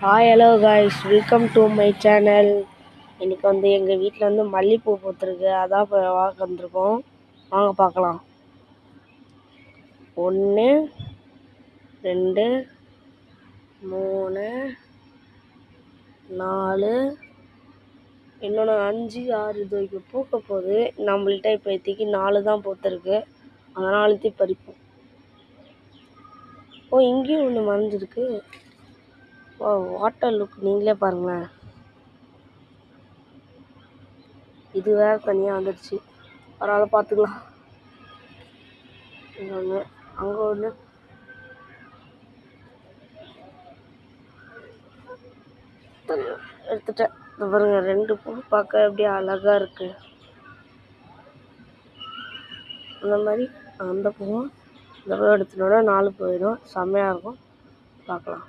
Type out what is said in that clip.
Hi hello guys, welcome to my channel. இன்றைக்கி எங்கள் வீட்டில் மல்லிகைப்பூ பூத்துருக்கு. அதான் இப்போ வாங்க வந்திருக்கோம். வாங்க பார்க்கலாம். 1 2 3 4 இன்னொன்று 5 6 இது வரைக்கும் பூக்க போகுது. நம்மள்கிட்ட இப்போதைக்கு 4 தான் பூத்துருக்கு. அந்த 4 பறிப்போம். இங்கேயும் ஒன்று மறைஞ்சிருக்கு. வாட்டர் லுக் நீங்களே பாருங்களேன். இது வேற தனியாக வந்துடுச்சு. பரவாயில்ல, பார்த்துக்கலாம். இன்னொன்று அங்கே ஒன்று. எடுத்துட்டேன். பாருங்க, 2 பூ பார்க்க அப்படியே அழகாக இருக்குது. அந்த மாதிரி அந்த பூவும் இந்த பூ எடுத்துட்டோன்னா 4 போயிடும். செம்மையாக இருக்கும். பார்க்கலாம்.